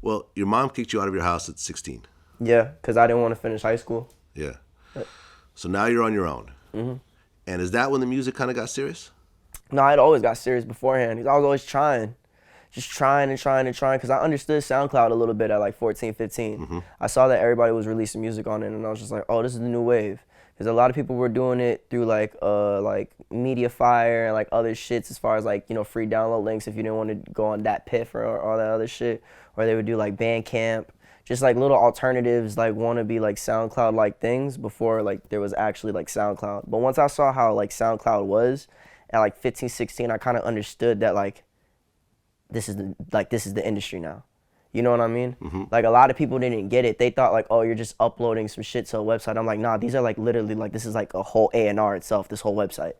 Well, your mom kicked you out of your house at 16. Yeah, because I didn't want to finish high school. Yeah. So now you're on your own. Mm-hmm. And is that when the music kind of got serious? No, I'd always got serious beforehand. I was always trying. Just trying because I understood SoundCloud a little bit at like 14, 15. Mm-hmm. I saw that everybody was releasing music on it, and I was just like, oh, this is the new wave. Because a lot of people were doing it through like Mediafire and like other shits as far as like, you know, free download links if you didn't want to go on that Piff or all that other shit. Or they would do like Bandcamp, just like little alternatives, like wannabe like SoundCloud like things before like there was actually like SoundCloud. But once I saw how like SoundCloud was at like 15, 16, I kind of understood that like this is the industry now. You know what I mean? Mm-hmm. Like a lot of people didn't get it. They thought like, oh, you're just uploading some shit to a website. I'm like, nah, these are like literally like this is like a whole A&R itself, this whole website.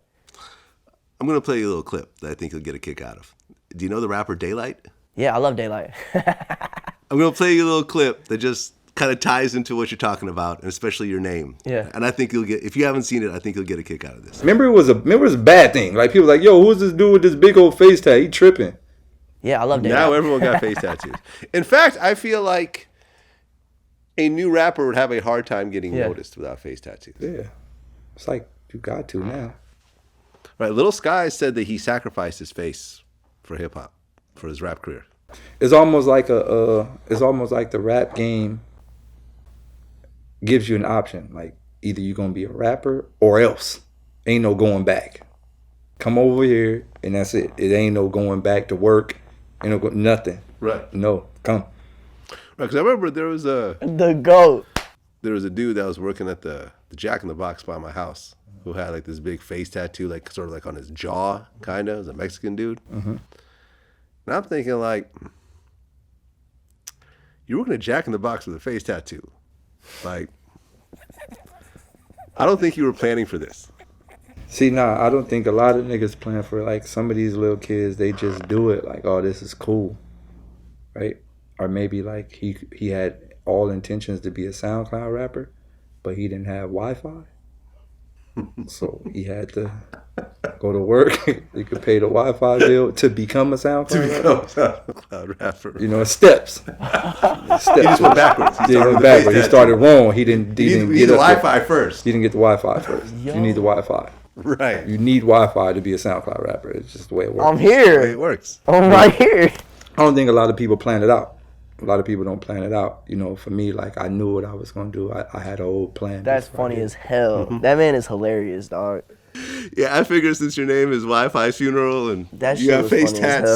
I'm going to play you a little clip that I think you'll get a kick out of. Do you know the rapper Daylyt? Yeah, I love Daylyt. I'm going to play you a little clip that just kind of ties into what you're talking about, and especially your name. Yeah. And I think you'll get, if you haven't seen it, I think you'll get a kick out of this. Remember it was a bad thing. Like people were like, yo, who's this dude with this big old face tat? He tripping. Yeah, I love Daylyt. Now everyone got face tattoos. In fact, I feel like a new rapper would have a hard time getting noticed without face tattoos. Yeah. It's like, you got to now. Right. Little Sky said that he sacrificed his face for hip hop, for his rap career. It's almost like the rap game gives you an option. Like either you're gonna be a rapper or else. Ain't no going back. Come over here and that's it. It ain't no going back to work. Ain't no nothing. Right. No, come. Right, because I remember there was the GOAT. There was a dude that was working at the Jack in the Box by my house who had like this big face tattoo, like sort of like on his jaw, kind of. It was a Mexican dude. Mm-hmm. And I'm thinking like, you're working at Jack in the Box with a face tattoo. Like, I don't think you were planning for this. See, nah, I don't think a lot of niggas plan for like some of these little kids. They just do it like, oh, this is cool, right? Or maybe like he had all intentions to be a SoundCloud rapper, but he didn't have Wi-Fi, so he had to go to work. He could pay the Wi-Fi bill to become a SoundCloud rapper. You know, steps. He just went backwards. He started wrong. He didn't get the Wi-Fi first. He didn't get the Wi-Fi first. You need the Wi-Fi. Right. You need Wi-Fi to be a SoundCloud rapper. It's just the way it works. I'm here. The way it works. I'm right here. I don't think a lot of people plan it out. A lot of people don't plan it out. You know, for me, like I knew what I was gonna do. I had a whole plan. That's funny as hell. That man is hilarious, dog. Yeah, I figure since your name is Wifisfuneral and that you got face tats,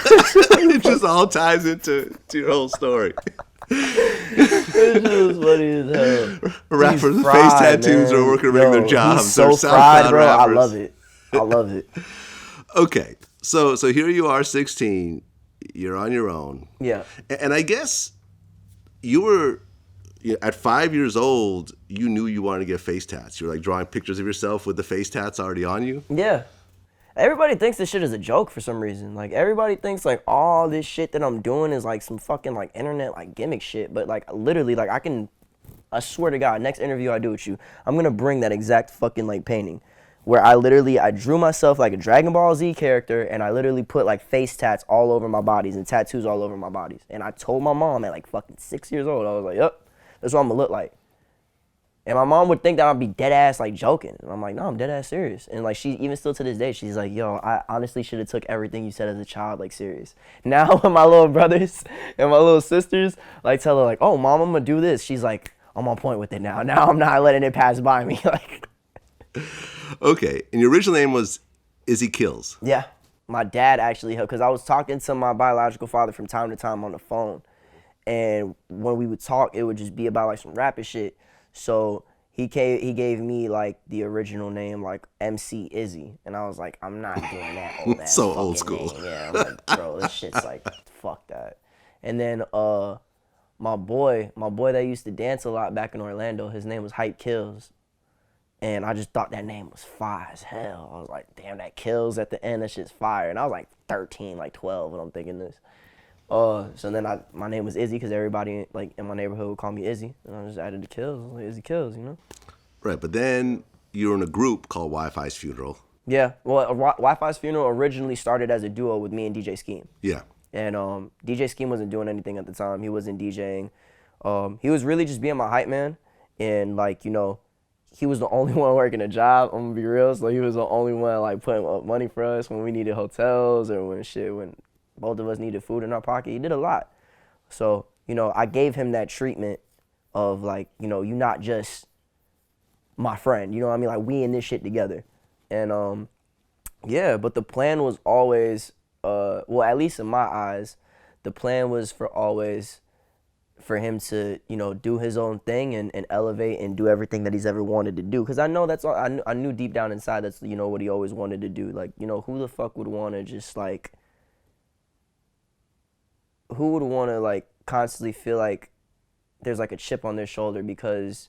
it just all ties into your whole story. This shit was funny as hell. Rappers with face tattoos are working regular jobs. He's so fried, bro. I love it. I love it. Okay, so here you are, 16. You're on your own. Yeah. And I guess you were at 5 years old. You knew you wanted to get face tats. You were like drawing pictures of yourself with the face tats already on you. Yeah. Everybody thinks this shit is a joke for some reason. Like, everybody thinks, like, all this shit that I'm doing is, like, some fucking, like, internet, like, gimmick shit. But, like, literally, like, I swear to God, next interview I do with you, I'm going to bring that exact fucking, like, painting. Where I drew myself like a Dragon Ball Z character, and I literally put, like, face tats all over my bodies and tattoos all over my bodies. And I told my mom at, like, fucking 6 years old, I was like, yep, that's what I'm going to look like. And my mom would think that I'd be dead ass like joking. And I'm like, no, I'm dead ass serious. And like she, even still to this day, she's like, yo, I honestly should have took everything you said as a child like serious. Now when my little brothers and my little sisters like tell her like, oh mom, I'm gonna do this. She's like, I'm on point with it now. Now I'm not letting it pass by me. Like. Okay, and your original name was Izzy Kills. Yeah, my dad actually helped because I was talking to my biological father from time to time on the phone. And when we would talk, it would just be about like some rapping shit. So he gave me like the original name, like MC Izzy, and I was like, I'm not doing that old ass so old school. Name. Yeah, I'm like, bro, this shit's like, fuck that. And then my boy that used to dance a lot back in Orlando, his name was Hype Kills, and I just thought that name was fire as hell. I was like, damn, that Kills at the end, that shit's fire. And I was like 13, like 12 when I'm thinking this. So then my name was Izzy because everybody like in my neighborhood would call me Izzy, and I just added the Kills. I was like, Izzy Kills, you know. Right, but then you were in a group called Wifisfuneral. Yeah, well, Wifisfuneral originally started as a duo with me and DJ Skeme. Yeah. And DJ Skeme wasn't doing anything at the time. He wasn't DJing. He was really just being my hype man. And like, you know, he was the only one working a job. I'm gonna be real. So he was the only one like putting up money for us when we needed hotels or when both of us needed food in our pocket. He did a lot. So, you know, I gave him that treatment of like, you know, you're not just my friend. You know what I mean? Like, we in this shit together. And yeah, but the plan was always, well, at least in my eyes, the plan was for him to, you know, do his own thing and elevate and do everything that he's ever wanted to do. Because I know that's all, I knew deep down inside that's, you know, what he always wanted to do. Like, you know, who the fuck would want to just like, who would want to like constantly feel like there's like a chip on their shoulder because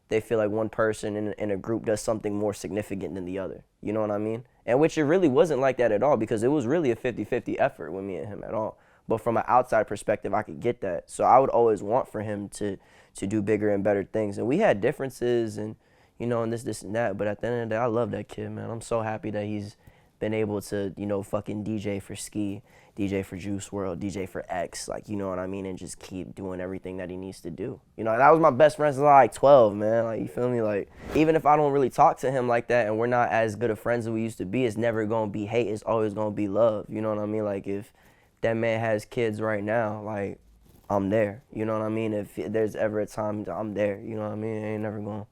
they feel like one person in a group does something more significant than the other. You know what I mean? And which it really wasn't like that at all, because it was really a 50-50 effort with me and him at all. But from an outside perspective, I could get that. So I would always want for him to do bigger and better things. And we had differences and, you know, and this and that. But at the end of the day, I love that kid, man. I'm so happy that he's been able to, you know, fucking DJ for Ski, DJ for Juice WRLD, DJ for X, like, you know what I mean, and just keep doing everything that he needs to do. You know, that was my best friend since I was like 12, man. Like, you feel me? Like, even if I don't really talk to him like that and we're not as good of friends as we used to be, it's never gonna be hate. It's always gonna be love. You know what I mean? Like, if that man has kids right now, like, I'm there. You know what I mean? If there's ever a time, I'm there. You know what I mean? I ain't never gonna